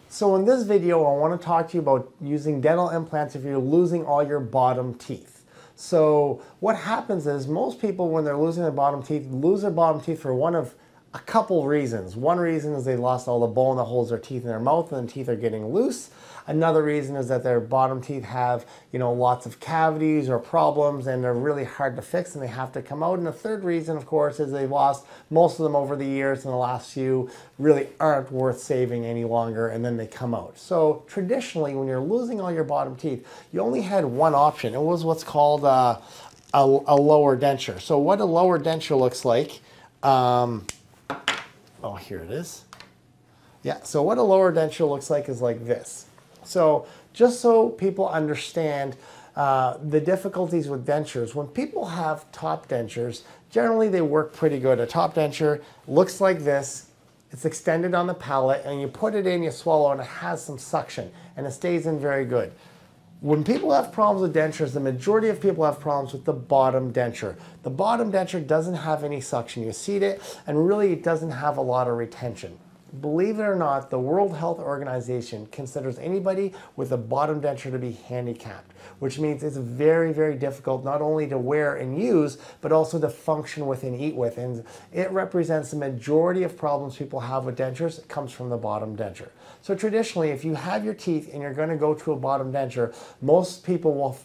So in this video, I want to talk to you about using dental implants if you're losing all your bottom teeth. So what happens is most people, when they're losing their bottom teeth, lose their bottom teeth for one of a couple reasons. One reason is they lost all the bone that holds their teeth in their mouth and the teeth are getting loose. Another reason is that their bottom teeth have, lots of cavities or problems and they're really hard to fix and they have to come out. And the third reason, of course, is they've lost most of them over the years and the last few really aren't worth saving any longer and then they come out. So traditionally, when you're losing all your bottom teeth, you only had one option. It was what's called a lower denture. So what a lower denture looks like, oh, here it is. Yeah, so what a lower denture looks like is like this. So just so people understand the difficulties with dentures, when people have top dentures, generally they work pretty good. A top denture looks like this. It's extended on the palate and you put it in, you swallow and it has some suction and it stays in very good. When people have problems with dentures, the majority of people have problems with the bottom denture. The bottom denture doesn't have any suction. You seat it, and really it doesn't have a lot of retention. Believe it or not, the World Health Organization considers anybody with a bottom denture to be handicapped, which means it's very, very difficult not only to wear and use, but also to function with and eat with. And it represents the majority of problems people have with dentures. It comes from the bottom denture. So traditionally, if you have your teeth and you're going to go to a bottom denture, most people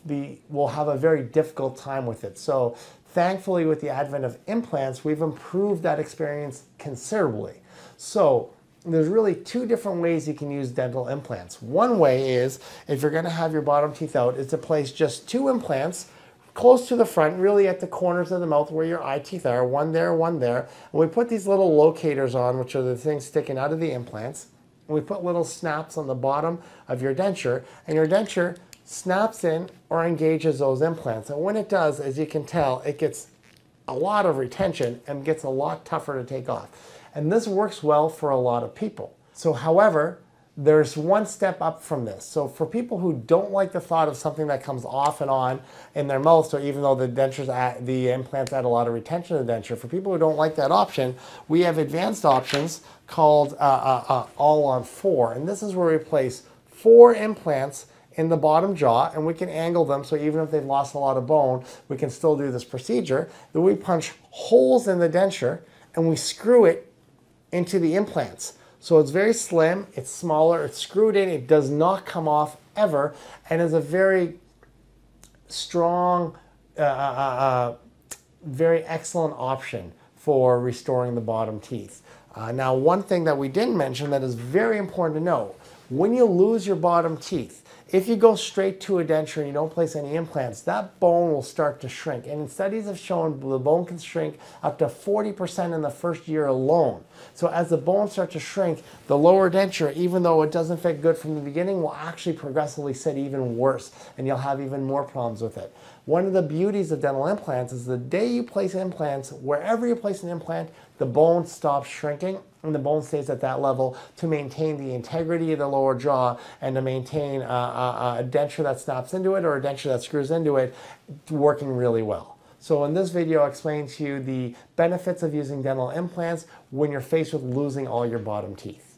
will have a very difficult time with it. So thankfully, with the advent of implants, we've improved that experience considerably. So there's really two different ways you can use dental implants. One way is, if you're going to have your bottom teeth out, is to place just two implants close to the front, really at the corners of the mouth where your eye teeth are, one there, one there. And we put these little locators on, which are the things sticking out of the implants. And we put little snaps on the bottom of your denture, and your denture snaps in or engages those implants. And when it does, as you can tell, it gets a lot of retention and gets a lot tougher to take off. And this works well for a lot of people. So however, there's one step up from this. So for people who don't like the thought of something that comes off and on in their mouth, so even though the implants add a lot of retention to the denture, for people who don't like that option, we have advanced options called all on four. And this is where we place 4 implants in the bottom jaw, and we can angle them so even if they've lost a lot of bone, we can still do this procedure. Then we punch holes in the denture and we screw it into the implants. So it's very slim, it's smaller, it's screwed in, it does not come off ever, and is a very strong, very excellent option for restoring the bottom teeth. Now, one thing that we didn't mention that is very important to know, when you lose your bottom teeth, if you go straight to a denture and you don't place any implants, that bone will start to shrink. And studies have shown the bone can shrink up to 40% in the first year alone. So as the bones start to shrink, the lower denture, even though it doesn't fit good from the beginning, will actually progressively sit even worse, and you'll have even more problems with it. One of the beauties of dental implants is the day you place implants, wherever you place an implant, the bone stops shrinking and the bone stays at that level to maintain the integrity of the lower jaw and to maintain a denture that snaps into it or a denture that screws into it working really well. So in this video, I'll explain to you the benefits of using dental implants when you're faced with losing all your bottom teeth.